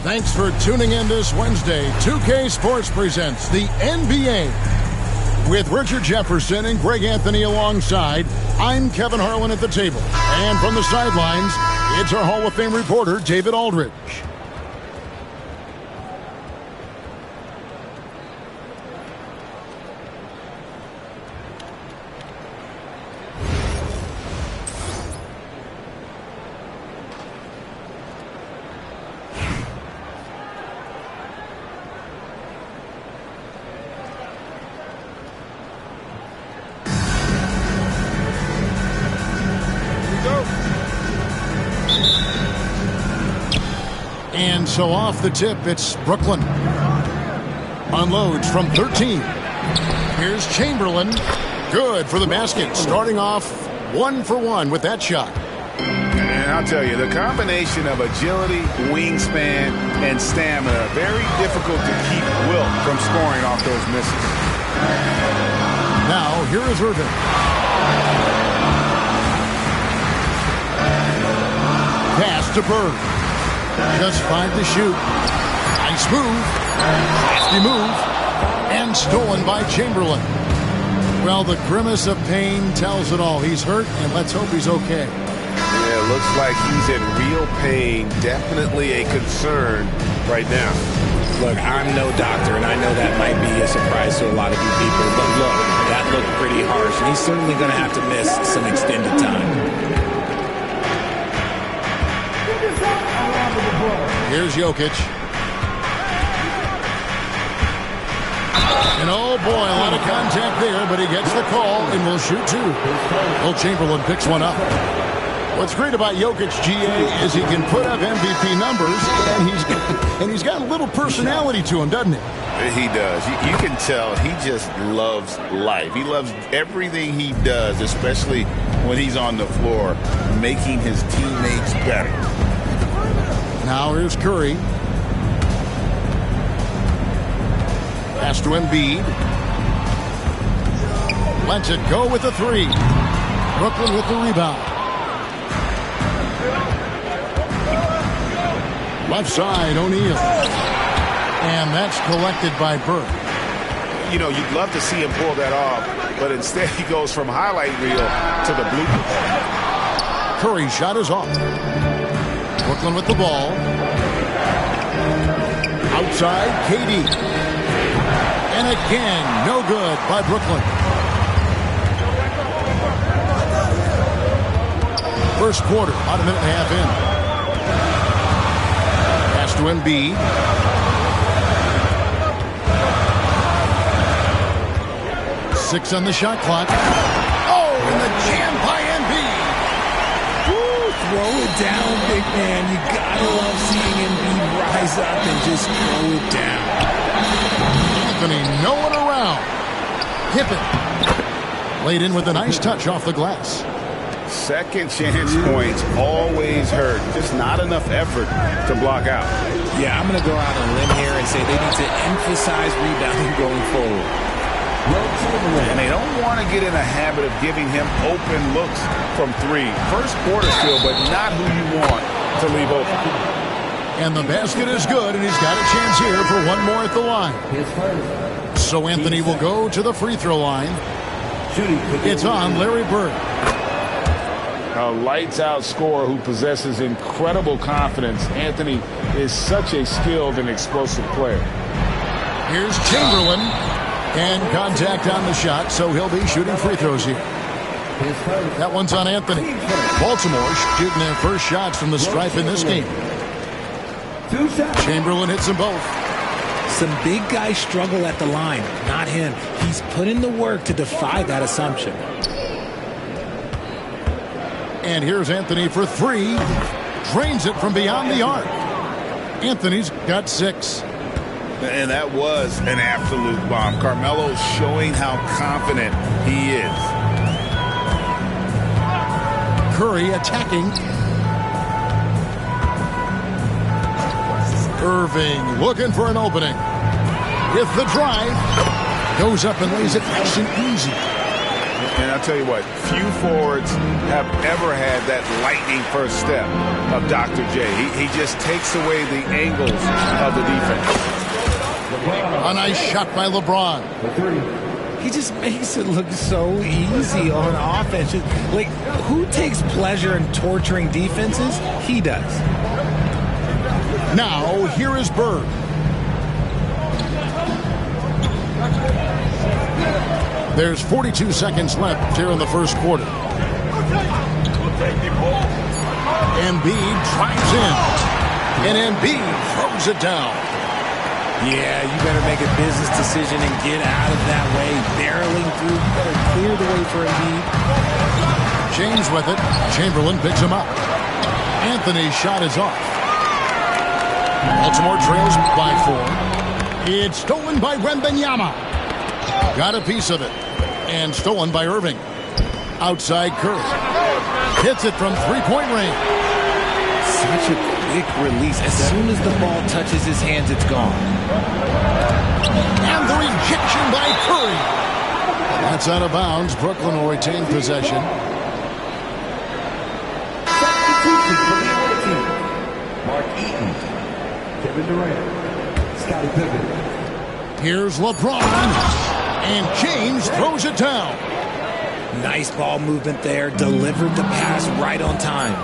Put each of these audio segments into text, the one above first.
Thanks for tuning in this Wednesday. 2K Sports presents the NBA. With Richard Jefferson and Greg Anthony alongside, I'm Kevin Harlan at the table. And from the sidelines, it's our Hall of Fame reporter, David Aldridge. And so off the tip, it's Brooklyn. Unloads from 13. Here's Chamberlain. Good for the basket. Starting off 1 for 1 with that shot. And I'll tell you, the combination of agility, wingspan, and stamina, very difficult to keep Wilt from scoring off those misses. Now, here is Irving. Pass to Bird. Just 5 to shoot. Nice move. Nasty move. And stolen by Chamberlain. Well, the grimace of pain tells it all. He's hurt, and let's hope he's okay. Yeah, it looks like he's in real pain. Definitely a concern right now. Look, I'm no doctor, and I know that might be a surprise to a lot of you people. But look, that looked pretty harsh, and he's certainly going to have to miss some extended time. Here's Jokic. And oh boy, a lot of contact there, but he gets the call and will shoot two. Will Chamberlain picks one up. What's great about Jokic, GA, is he can put up MVP numbers, and he's got a little personality to him, doesn't he? He does. You can tell he just loves life. He loves everything he does, especially when he's on the floor, making his teammates better. Now here's Curry. Pass to Embiid. Lets it go with the three. Brooklyn with the rebound. Left side, O'Neal. And that's collected by Bird. You know, you'd love to see him pull that off, but instead he goes from highlight reel to the blooper. Curry's shot is off. Brooklyn with the ball. Outside, KD. And again, no good by Brooklyn. First quarter, about a minute and a half in. Pass to Embiid. Six on the shot clock. Oh, and the jam by Embiid. Throw it down, big man. You gotta love seeing him rise up and just throw it down. Anthony, no one around. Hip it. Laid in with a nice touch off the glass. Second chance points always hurt. Just not enough effort to block out. Yeah, I'm going to go out on a limb here and say they need to emphasize rebounding going forward. And they don't want to get in a habit of giving him open looks from three. First quarter still, but not who you want to leave open. And the basket is good, and he's got a chance here for one more at the line. So Anthony will go to the free throw line. It's on Larry Bird. A lights-out scorer who possesses incredible confidence. Anthony is such a skilled and explosive player. Here's Chamberlain. And contact on the shot, so he'll be shooting free throws here. That one's on Anthony. Baltimore shooting their first shots from the stripe in this game. Chamberlain hits them both. Some big guys struggle at the line, not him. He's put in the work to defy that assumption. And here's Anthony for three. Drains it from beyond the arc. Anthony's got 6. And that was an absolute bomb. Carmelo showing how confident he is. Curry attacking. Irving looking for an opening. With the drive. Goes up and lays it nice and easy. And I'll tell you what, few forwards have ever had that lightning first step of Dr. J. He just takes away the angles of the defense. A nice shot by LeBron. He just makes it look so easy on offense. Like, who takes pleasure in torturing defenses? He does. Now, here is Bird. There's 42 seconds left here in the first quarter. Embiid drives in. And Embiid throws it down. Yeah, you better make a business decision and get out of that way. Barreling through, you better clear the way for Embiid. James with it. Chamberlain picks him up. Anthony's shot is off. Baltimore trails by 4. It's stolen by Wembanyama. Got a piece of it. And stolen by Irving. Outside Curry. Hits it from three-point range. Such a quick release. As soon as the ball touches his hands, it's gone. And the rejection by Curry. That's out of bounds. Brooklyn will retain possession. Substitution for the other team. Mark Eaton. Kevin Durant. Scottie Pippen. Here's LeBron. And James throws it down. Nice ball movement there. Delivered the pass right on time.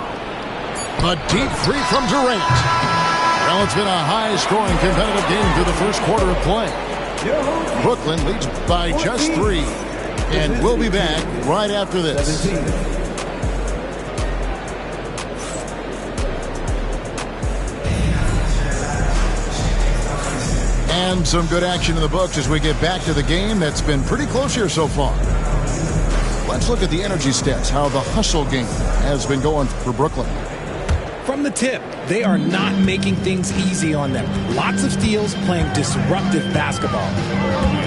A deep three from Durant. Well, it's been a high-scoring competitive game through the first quarter of play. Brooklyn leads by just 3. And we'll be back right after this. And some good action in the books as we get back to the game that's been pretty close here so far. Let's look at the energy stats, how the hustle game has been going for Brooklyn. From the tip, they are not making things easy on them. Lots of steals, playing disruptive basketball.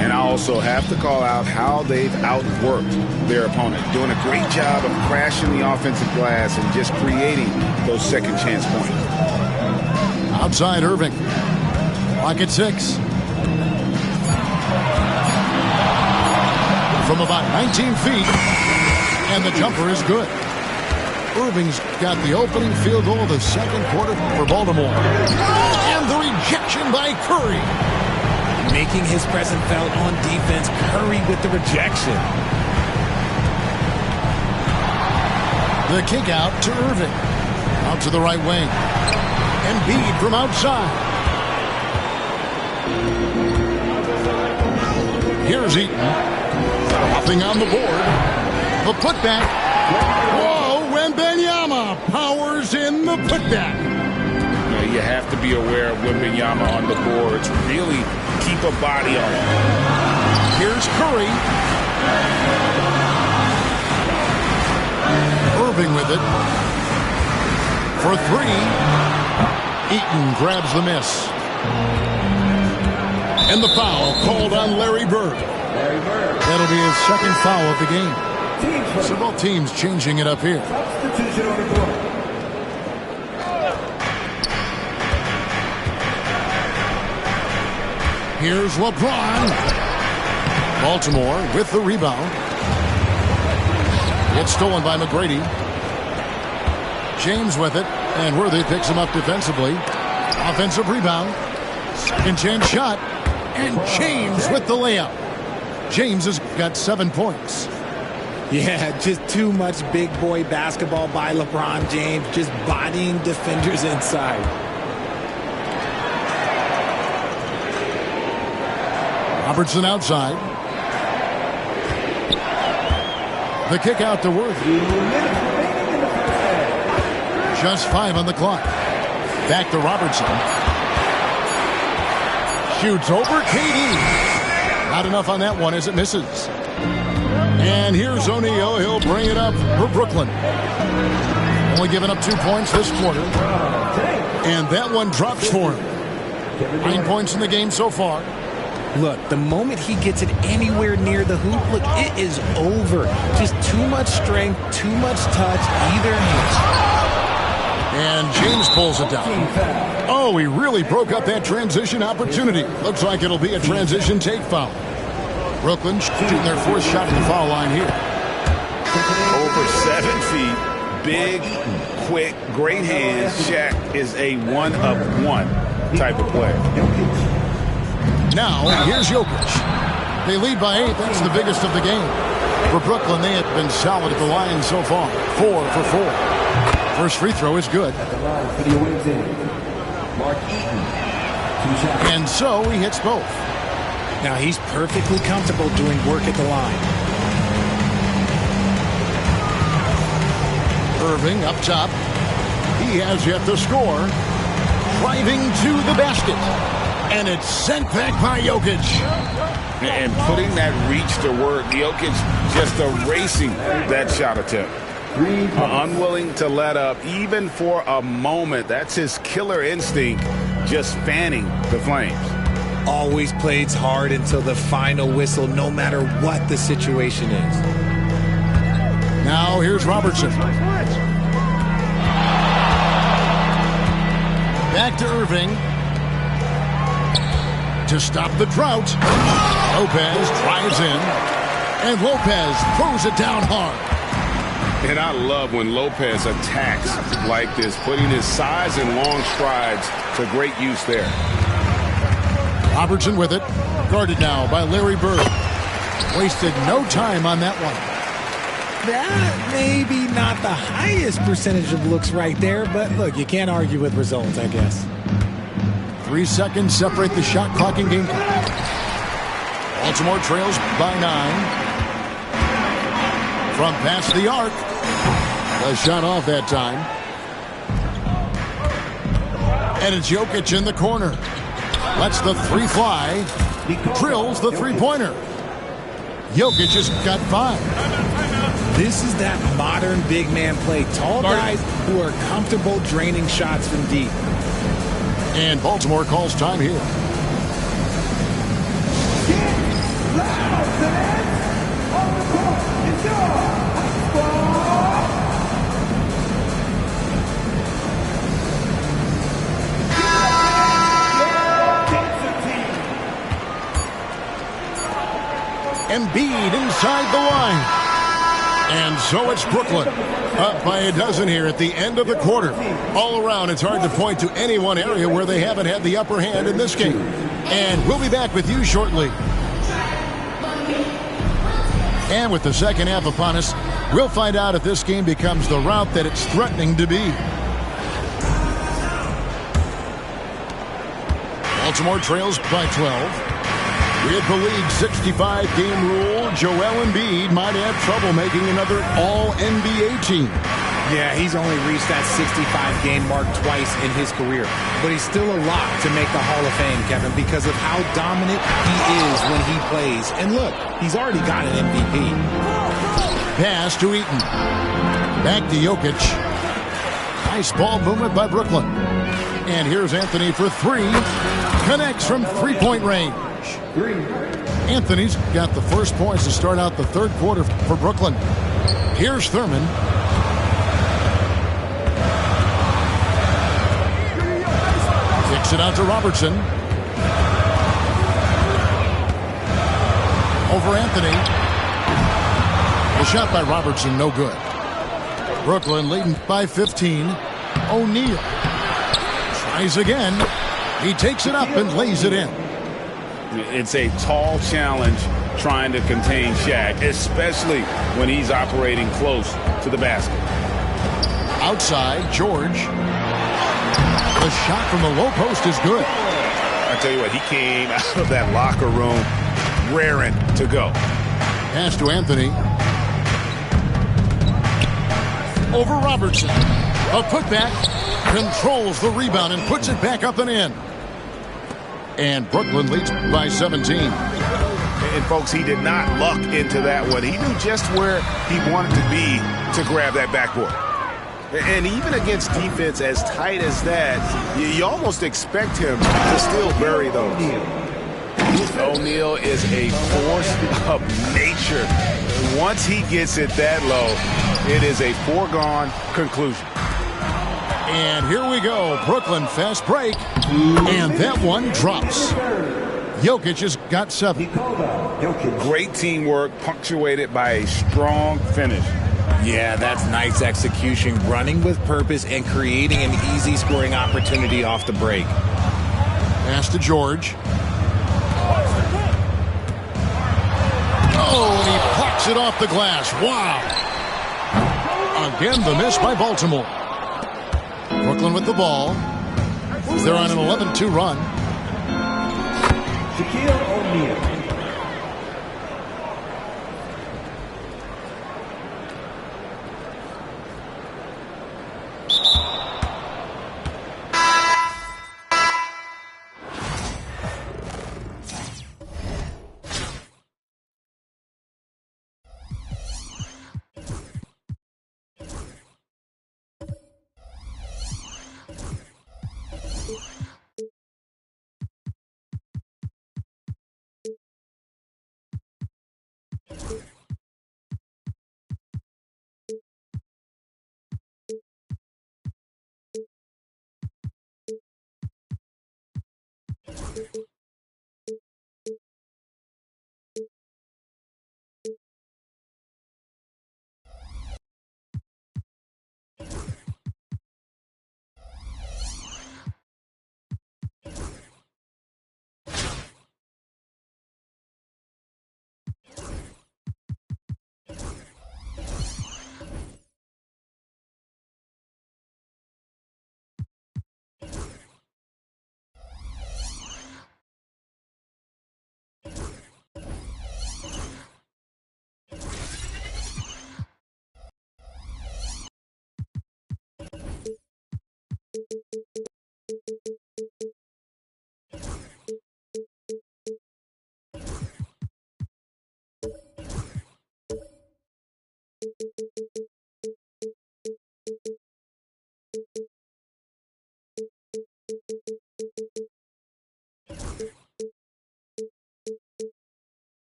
And I also have to call out how they've outworked their opponent, doing a great job of crashing the offensive glass and just creating those second chance points. Outside Irving. Clock at 6. From about 19 feet. And the jumper is good. Irving's got the opening field goal of the second quarter for Baltimore. And the rejection by Curry. Making his presence felt on defense. Curry with the rejection. The kick out to Irving. Out to the right wing. Embiid from outside. Here's Eaton. Nothing on the board. The putback. Whoa, Wembanyama powers in the putback. You have to be aware of Wembanyama on the boards. Really keep a body on him. Here's Curry. Irving with it. For 3. Eaton grabs the miss. And the foul called on Larry Bird. That'll be his second foul of the game. So both teams changing it up here. Substitution on the court. Here's LeBron. Baltimore with the rebound. It's stolen by McGrady. James with it. And Worthy picks him up defensively. Offensive rebound. Second chance shot. And James with the layup. James has got 7 points. Yeah, just too much big boy basketball by LeBron James. Just bodying defenders inside. Robertson outside. The kick out to Worthy. Just 5 on the clock. Back to Robertson. Shoots over KD. Not enough on that one as it misses. And here's O'Neal. He'll bring it up for Brooklyn. Only giving up 2 points this quarter. And that one drops for him. 9 points in the game so far. Look, the moment he gets it anywhere near the hoop, look, it is over. Just too much strength, too much touch, either hand. And James pulls it down. Oh, he really broke up that transition opportunity. Looks like it'll be a transition take foul. Brooklyn shooting their 4th shot at the foul line here. Over 7 feet, big, quick, great hands. Shaq is a one-of-one type of player. Now, here's Jokic. They lead by 8. That's the biggest of the game. For Brooklyn, they have been solid at the line so far. 4 for 4. First free throw is good. And so he hits both. Now he's perfectly comfortable doing work at the line. Irving up top. He has yet to score. Driving to the basket. And it's sent back by Jokic. And putting that reach to work, Jokic just erasing that shot attempt. Unwilling to let up even for a moment. That's his killer instinct, just fanning the flames. Always plays hard until the final whistle, no matter what the situation is. Now here's Robertson. Back to Irving. To stop the drought. Lopez drives in. And Lopez throws it down hard. And I love when Lopez attacks like this, putting his size and long strides to great use there. Robertson with it. Guarded now by Larry Bird. Wasted no time on that one. That maybe not the highest percentage of looks right there, but look, you can't argue with results, I guess. 3 seconds separate the shot clock and game clock. Baltimore trails by 9. From past the arc. The shot off that time. And it's Jokic in the corner. Lets the 3 fly. Drills the three-pointer. Jokic has got 5. This is that modern big man play. Tall guys who are comfortable draining shots from deep. And Baltimore calls time here. Embiid inside the line. And so it's Brooklyn. Up by a dozen here at the end of the quarter. All around, it's hard to point to any one area where they haven't had the upper hand in this game. And we'll be back with you shortly. And with the second half upon us, we'll find out if this game becomes the route that it's threatening to be. Baltimore trails by 12. With the league's 65-game rule, Joel Embiid might have trouble making another All-NBA team. Yeah, he's only reached that 65-game mark twice in his career. But he's still a lock to make the Hall of Fame, Kevin, because of how dominant he is when he plays. And look, he's already got an MVP. Pass to Eaton. Back to Jokic. Nice ball movement by Brooklyn. And here's Anthony for 3. Connects from three-point range. Anthony's got the first points to start out the third quarter for Brooklyn. Here's Thurman. Kicks it out to Robertson. Over Anthony. The shot by Robertson, no good. Brooklyn leading by 15. O'Neal tries again. He takes it up and lays it in. It's a tall challenge trying to contain Shaq, especially when he's operating close to the basket. Outside, George. The shot from the low post is good. I tell you what, he came out of that locker room raring to go. Pass to Anthony. Over Robertson. A putback. Controls the rebound and puts it back up and in. And Brooklyn leads by 17. And folks, he did not luck into that one. He knew just where he wanted to be to grab that backboard. And even against defense as tight as that, you almost expect him to still bury those. O'Neal is a force of nature. Once he gets it that low, it is a foregone conclusion. And here we go. Brooklyn fast break. And that one drops. Jokic has got 7. Nikola Jokic. Great teamwork punctuated by a strong finish. Yeah, that's nice execution, running with purpose and creating an easy scoring opportunity off the break. Pass to George. Oh, and he plucks it off the glass. Wow. Again, the miss by Baltimore. Brooklyn with the ball. They're on an 11-2 run. Shaquille O'Neal.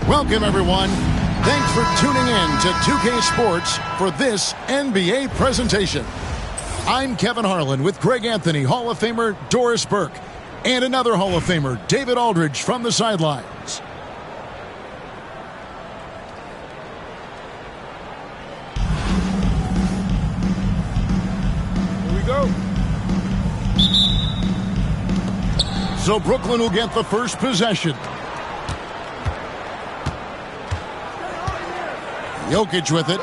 Welcome, everyone. Thanks for tuning in to 2K Sports for this NBA presentation. I'm Kevin Harlan with Greg Anthony, Hall of Famer Doris Burke, and another Hall of Famer, David Aldridge, from the sidelines. Here we go. So Brooklyn will get the first possession. Jokic with it.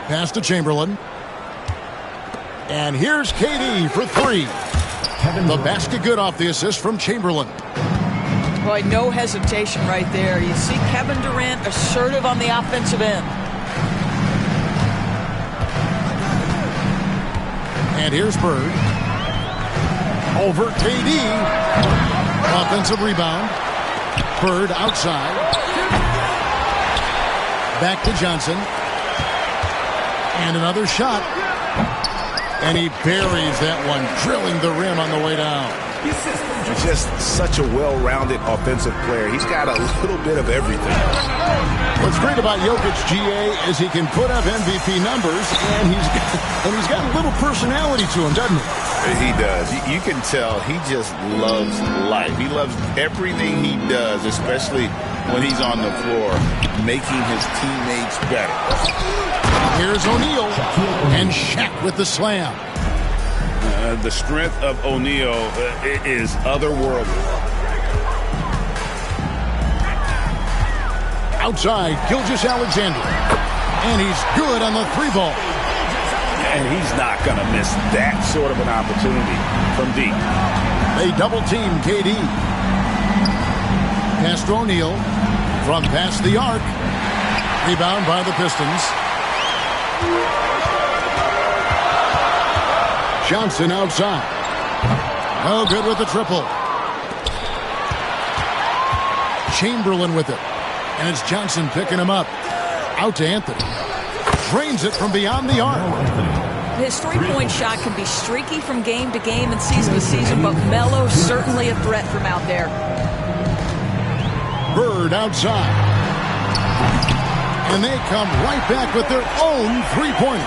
Pass to Chamberlain. And here's KD for 3. The basket good off the assist from Chamberlain. Boy, no hesitation right there. You see Kevin Durant assertive on the offensive end. And here's Bird. Over KD. Offensive rebound. Bird outside. Back to Johnson. And another shot. And he buries that one, drilling the rim on the way down. He's just such a well-rounded offensive player. He's got a little bit of everything. What's great about Jokic, GA, is he can put up MVP numbers, and he's got a little personality to him, doesn't he? He does. You can tell he just loves life. He loves everything he does, especially when he's on the floor, making his teammates better. Here's O'Neal, and Shaq with the slam. The strength of O'Neal is otherworldly. Outside, Gilgeous-Alexander. And he's good on the three ball. And he's not going to miss that sort of an opportunity from deep. They double team KD. Pass to O'Neal from past the arc. Rebound by the Pistons. Johnson outside. No good with the triple. Chamberlain with it. And it's Johnson picking him up. Out to Anthony. Drains it from beyond the arc. His three-point shot can be streaky from game to game and season to season, but Melo's certainly a threat from out there. Bird outside. And they come right back with their own three-pointer.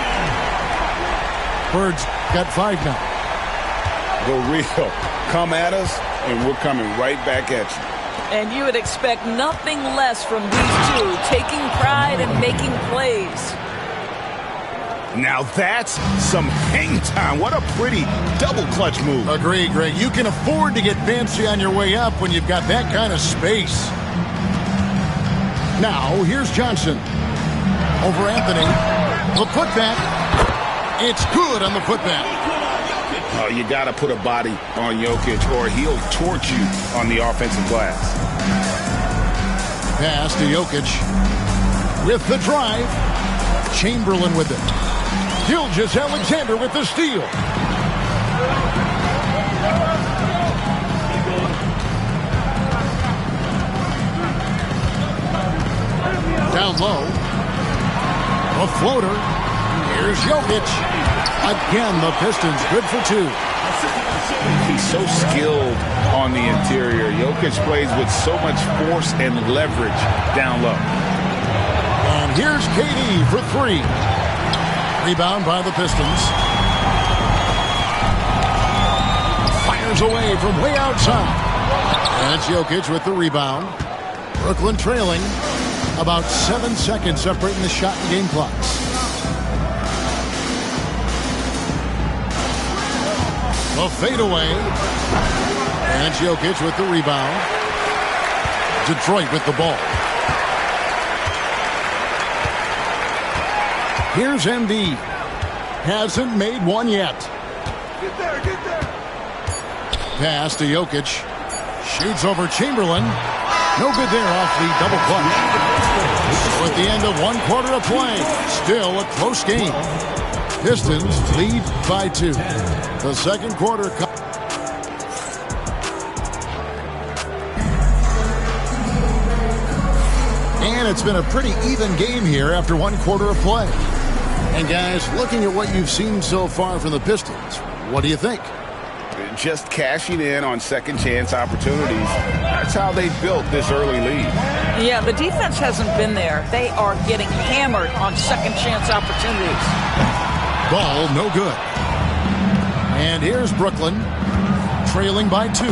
Bird's got 5 now. Go real. Come at us, and we're coming right back at you. And you would expect nothing less from these two, taking pride and making plays. Now that's some hang time. What a pretty double clutch move. Agree, Greg. You can afford to get fancy on your way up when you've got that kind of space. Now, here's Johnson. Over Anthony. The putback. It's good on the putback. Oh, you got to put a body on Jokic or he'll torch you on the offensive glass. Pass to Jokic. With the drive. Chamberlain with it. Gilgeous-Alexander with the steal. Down low. A floater. Here's Jokic. Again, the Pistons good for 2. He's so skilled on the interior. Jokic plays with so much force and leverage down low. And here's KD for 3. Rebound by the Pistons. Fires away from way outside. And it's Jokic with the rebound. Brooklyn trailing. About 7 seconds separating the shot and game clocks. The fadeaway. And it's Jokic with the rebound. Detroit with the ball. Here's Embiid. Hasn't made one yet. Get there, get there. Pass to Jokic. Shoots over Chamberlain. No good there off the double clutch. So at the end of 1 quarter of play, still a close game. Pistons lead by 2. The second quarter. And it's been a pretty even game here after 1 quarter of play. And guys, looking at what you've seen so far from the Pistons, what do you think? Just cashing in on second chance opportunities. That's how they built this early lead. Yeah, the defense hasn't been there. They are getting hammered on second chance opportunities. Ball no good. And here's Brooklyn, trailing by 2.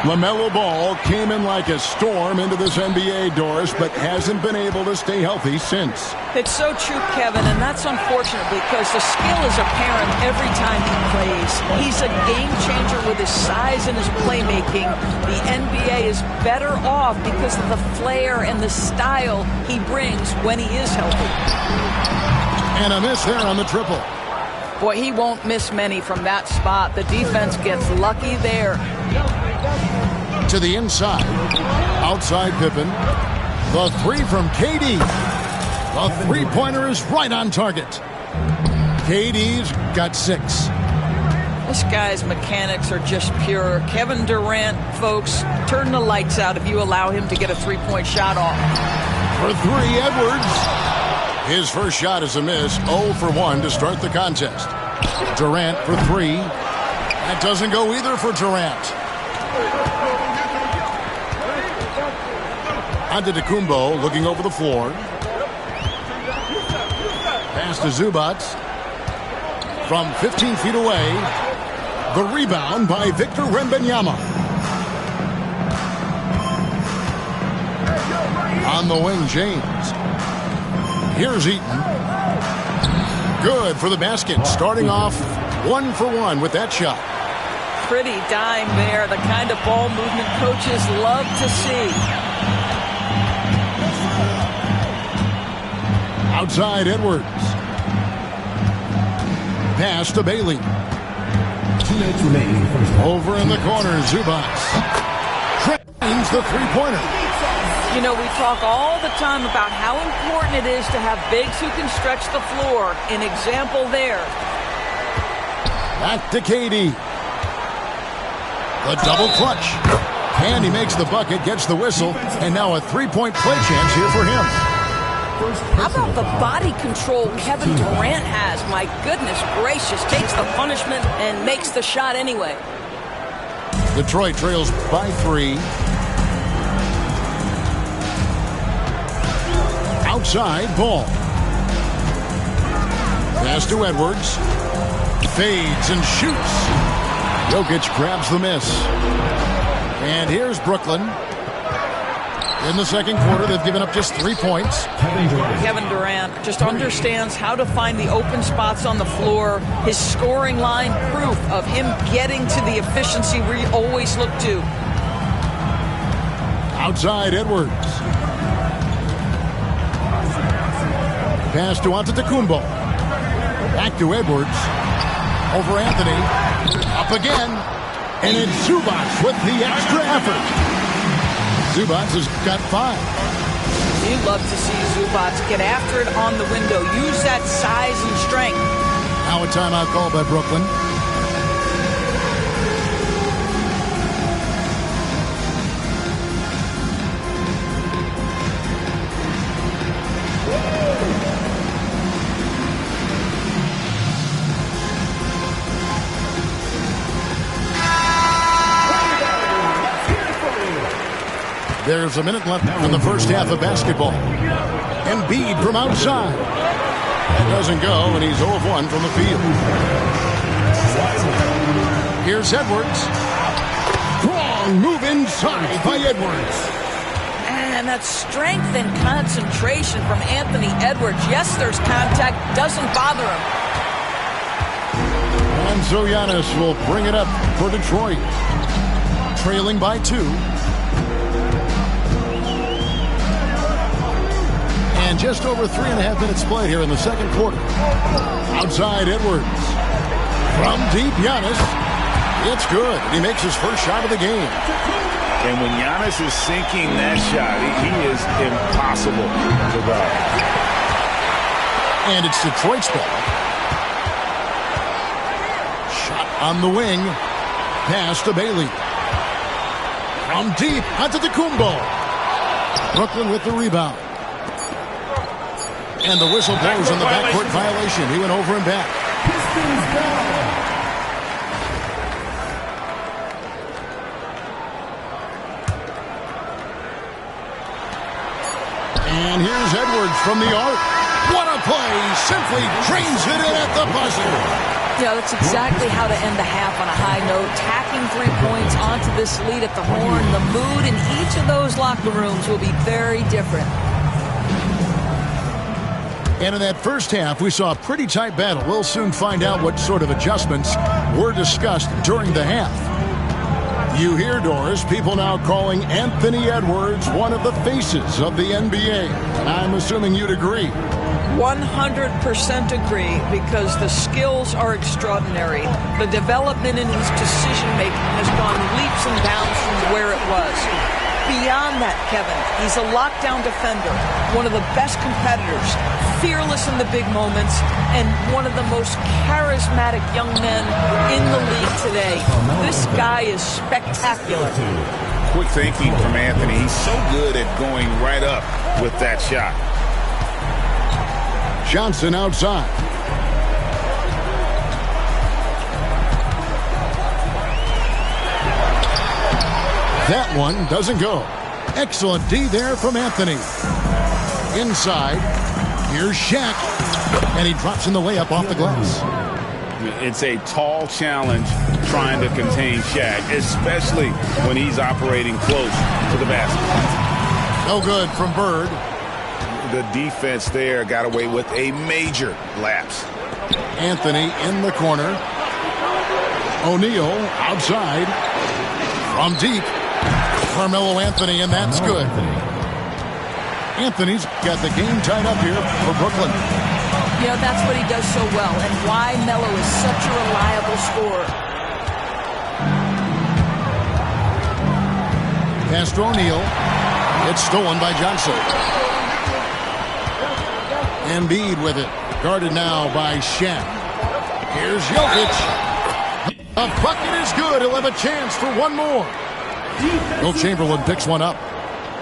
LaMelo Ball came in like a storm into this NBA, Doris, but hasn't been able to stay healthy since. It's so true, Kevin, and that's unfortunate because the skill is apparent every time he plays. He's a game changer with his size and his playmaking. The NBA is better off because of the flair and the style he brings when he is healthy. And a miss there on the triple. Boy, he won't miss many from that spot. The defense gets lucky there. To the inside. Outside Pippen. The 3 from KD. The three-pointer is right on target. KD's got 6. This guy's mechanics are just pure. Kevin Durant, folks, turn the lights out if you allow him to get a three-point shot off. For 3, Edwards. His first shot is a miss. 0 for 1 to start the contest. Durant for 3. That doesn't go either for Durant. Antetokounmpo looking over the floor. Pass to Zubac. From 15 feet away. The rebound by Victor Wembanyama. On the wing, James. Here's Eaton. Good for the basket. Starting off 1 for 1 with that shot. Pretty dime there. The kind of ball movement coaches love to see. Outside Edwards. Pass to Bailey. 2 minutes remaining. Over in the corner, Zubac. Trains the three-pointer. You know, we talk all the time about how important it is to have bigs who can stretch the floor. An example there. Back to KD. The double clutch. And he makes the bucket, gets the whistle, and now a three-point play chance here for him. How about the body control Kevin Durant has? My goodness gracious. Takes the punishment and makes the shot anyway. Detroit trails by 3. Outside ball. Pass to Edwards. Fades and shoots. Jokic grabs the miss. And here's Brooklyn. In the second quarter, they've given up just 3 points. Kevin Durant just understands how to find the open spots on the floor. His scoring line, proof of him getting to the efficiency we always look to. Outside Edwards. Pass to Antetokounmpo. Back to Edwards. Over Anthony. Up again. And it's Zubac with the extra effort. Zubac has got 5. You'd love to see Zubac get after it on the window. Use that size and strength. Now a timeout call by Brooklyn. There's a minute left in the first half of basketball. Embiid from outside. That doesn't go, and he's 0 of 1 from the field. Here's Edwards. Strong move inside by Edwards. And that strength and concentration from Anthony Edwards. Yes, there's contact. Doesn't bother him. And so Giannis will bring it up for Detroit. Trailing by 2. And just over 3.5 minutes played here in the second quarter. Outside Edwards. From deep, Giannis. It's good. He makes his first shot of the game. And when Giannis is sinking that shot, he is impossible to guard. And it's Detroit's ball. Shot on the wing. Pass to Bailey. From deep, Antetokounmpo. Brooklyn with the rebound. And the whistle blows on the backcourt violation. He went over and back. And here's Edwards from the arc. What a play! Simply drains it in at the buzzer. Yeah, that's exactly how to end the half on a high note. Tacking 3 points onto this lead at the horn. The mood in each of those locker rooms will be very different. And in that first half, we saw a pretty tight battle. We'll soon find out what sort of adjustments were discussed during the half. You hear, Doris, people now calling Anthony Edwards one of the faces of the NBA. I'm assuming you'd agree. 100% agree, because the skills are extraordinary. The development in his decision-making has gone leaps and bounds from where it was. beyond that, Kevin, he's a lockdown defender, one of the best competitors, fearless in the big moments, and one of the most charismatic young men in the league today. This guy is spectacular. Quick thinking from Anthony. He's so good at going right up with that shot. Johnson outside. That one doesn't go. Excellent D there from Anthony. Inside. Here's Shaq. And he drops in the layup off the glass. It's a tall challenge trying to contain Shaq, especially when he's operating close to the basket. No good from Bird. The defense there got away with a major lapse. Anthony in the corner. O'Neal outside. From deep. Carmelo Anthony, and that's good. Anthony's got the game tied up here for Brooklyn. You know, that's what he does so well, and why Melo is such a reliable scorer. Pass to O'Neal. It's stolen by Johnson. Embiid with it. Guarded now by Shaq. Here's Jokic. A bucket is good. He'll have a chance for one more. Will Chamberlain picks one up.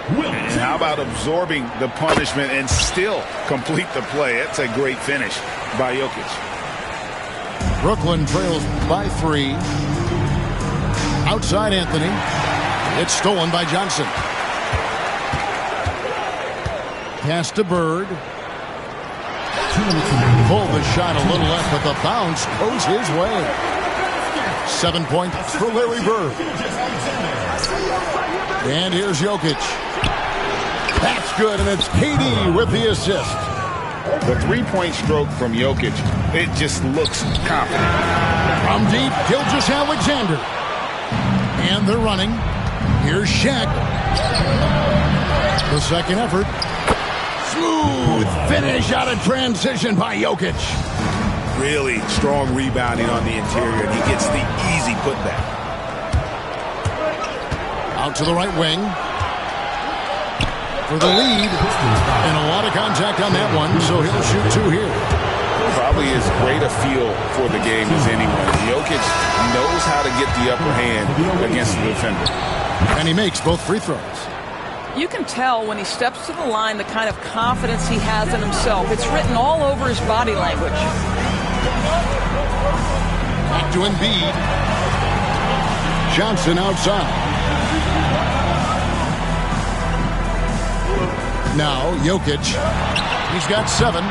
And how about absorbing the punishment and still complete the play? That's a great finish by Jokic. Brooklyn trails by 3. Outside Anthony. It's stolen by Johnson. Pass to Bird. Pulled the shot a little left, but the bounce goes his way. 7 points for Larry Bird. And here's Jokic. That's good, and it's KD with the assist. The three-point stroke from Jokic, it just looks confident. From deep, Gilgeous-Alexander. And they're running. Here's Shaq. The second effort. Smooth finish out of transition by Jokic. Really strong rebounding on the interior, and he gets the easy putback. Out to the right wing. For the lead. And a lot of contact on that one, so he'll shoot 2 here. Probably as great a feel for the game as anyone. Jokic knows how to get the upper hand against the defender. And he makes both free throws. You can tell when he steps to the line the kind of confidence he has in himself. It's written all over his body language. Back to Embiid. Johnson outside. Now Jokic. He's got 7.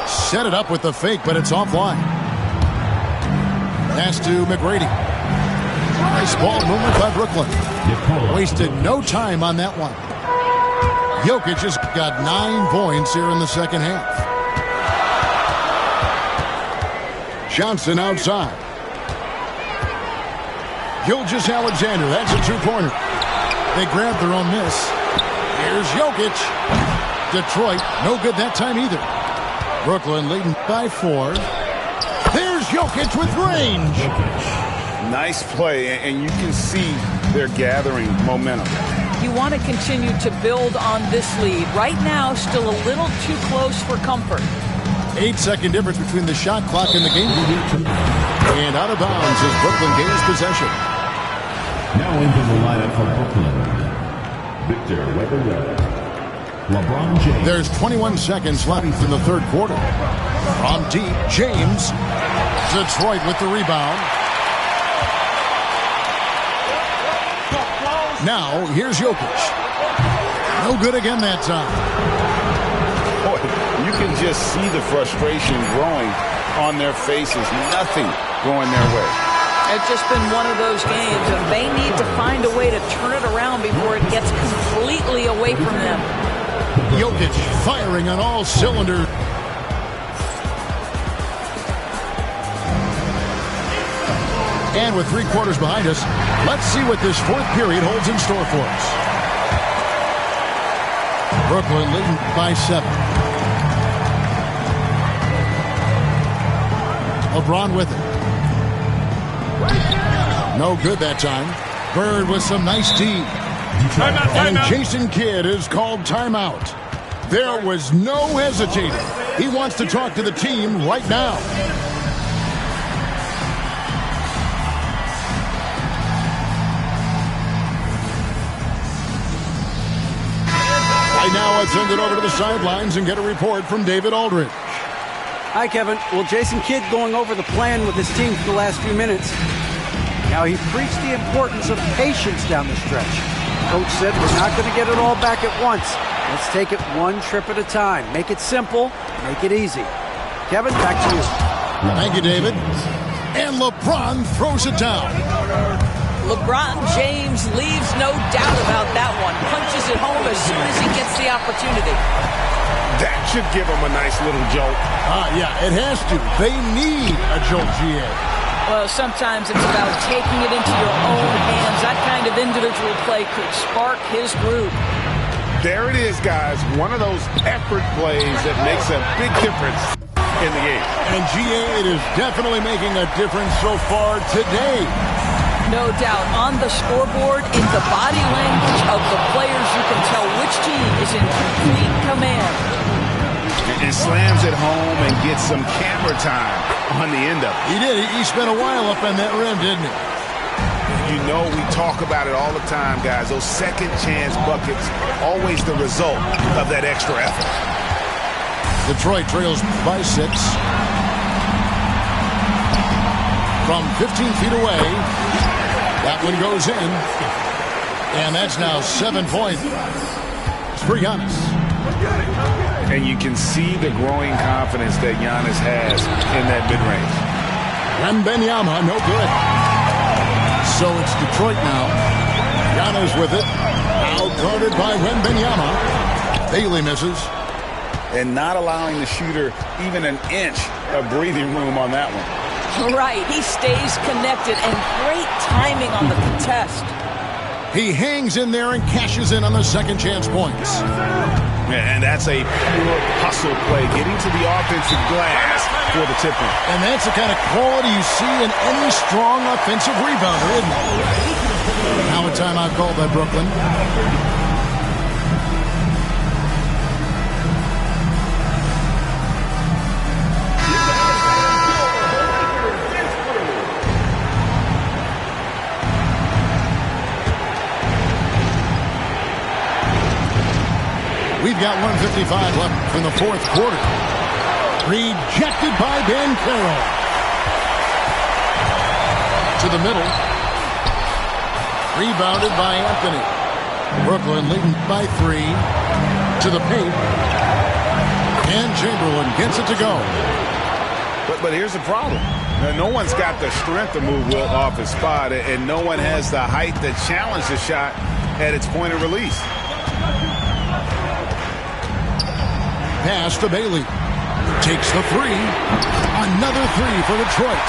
Set it up with the fake, but it's offline. Pass to McGrady. Nice ball movement by Brooklyn. Wasted no time on that one. Jokic has got 9 points here in the second half. Johnson outside. Gilgeous-Alexander, that's a 2-pointer. They grabbed their own miss. Here's Jokic. Detroit, no good that time either. Brooklyn leading by 4. There's Jokic with range. Nice play, and you can see they're gathering momentum. You want to continue to build on this lead. Right now, still a little too close for comfort. 8-second difference between the shot clock and the game. And out of bounds as Brooklyn gains possession. Now into the lineup for Brooklyn. Victor Wembanyama. LeBron James. There's 21 seconds left in the third quarter. From deep, James. Detroit with the rebound. Now, here's Jokic. No good again that time. Boy, you can just see the frustration growing on their faces. Nothing going their way. It's just been one of those games, and they need to find a way to turn it around before it gets completely away from them. Jokic firing on all cylinders. And with 3 quarters behind us, let's see what this fourth period holds in store for us. Brooklyn leading by 7. LeBron with it. No good that time. Bird with some nice D. And Jason Kidd is called timeout. There was no hesitating. He wants to talk to the team right now. Right now, let's send it over to the sidelines and get a report from David Aldridge. Hi, Kevin. Well, Jason Kidd going over the plan with his team for the last few minutes. Now, he preached the importance of patience down the stretch. Coach said we're not going to get it all back at once. Let's take it one trip at a time. Make it simple. Make it easy. Kevin, back to you. Thank you, David. And LeBron throws it down. LeBron James leaves no doubt about that one. Punches it home as soon as he gets the opportunity. That should give him a nice little jolt. Yeah, it has to. They need a jolt, GA. Well, sometimes it's about taking it into your own hands. That kind of individual play could spark his groove. There it is, guys. One of those effort plays that makes a big difference in the game. And GA, it is definitely making a difference so far today. No doubt. On the scoreboard, in the body language of the players, you can tell which team is in complete command. And slams it home and gets some camera time on the end of it. He did. He spent a while up on that rim, didn't he? You know, we talk about it all the time, guys. Those second chance buckets, always the result of that extra effort. Detroit trails by 6. From 15 feet away, that one goes in. And that's now 7 points for Giannis. And you can see the growing confidence that Giannis has in that mid-range. Wembanyama, no good. So it's Detroit now. Giannis with it. Out guarded by Wembanyama. Bailey misses. And not allowing the shooter even an inch of breathing room on that one. Right. He stays connected and great timing on the contest. He hangs in there and cashes in on the second chance points. And that's a pure hustle play, getting to the offensive glass for the tip-in. And that's the kind of quality you see in any strong offensive rebounder, isn't it? Now a timeout called by Brooklyn. We've got 1:55 left in the fourth quarter. Rejected by Ben Carroll. To the middle. Rebounded by Anthony. Brooklyn leading by 3. To the paint. And Chamberlain gets it to go. But here's the problem. No one's got the strength to move Wilt off his spot, and no one has the height to challenge the shot at its point of release. Pass to Bailey. Takes the 3. Another 3 for Detroit.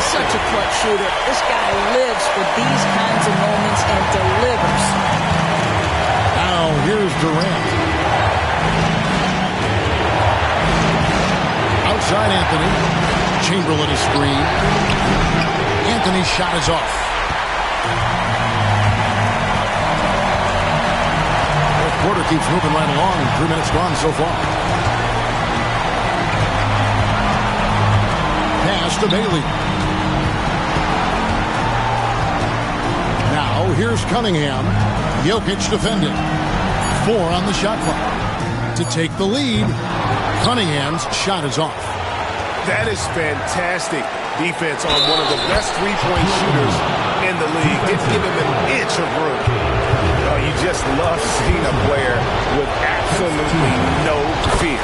Such a clutch shooter. This guy lives for these kinds of moments and delivers. Now here's Durant. Outside Anthony. Chamberlain is free. Anthony's shot is off. Quarter keeps moving right along. 3 minutes gone so far. Pass to Bailey. Now here's Cunningham. Jokic defending. 4 on the shot clock. To take the lead. Cunningham's shot is off. That is fantastic defense on one of the best three-point shooters in the league. Didn't give him an inch of room. You just love seeing a player with absolutely no fear.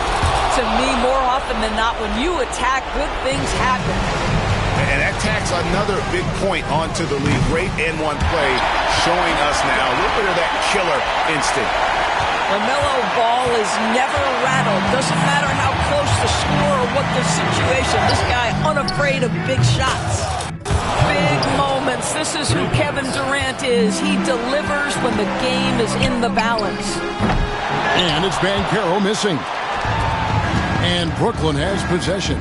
To me, more often than not, when you attack, good things happen. And that tacks another big point onto the league. Great N1 play showing us now a little bit of that killer instinct. LaMelo Ball is never rattled. Doesn't matter how close the score or what the situation. This guy unafraid of big shots. Big moments. This is who Kevin Durant is. He delivers when the game is in the balance. And it's Banchero missing. And Brooklyn has possession.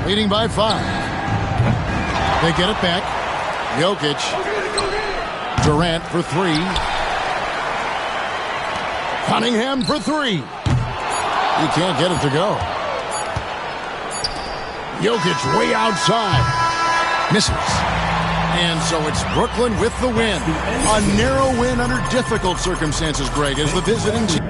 Leading by 5. They get it back. Jokic. Durant for 3. Cunningham for three. He can't get it to go. Jokic way outside. Misses. And so it's Brooklyn with the win. A narrow win under difficult circumstances, Greg, as the visiting team.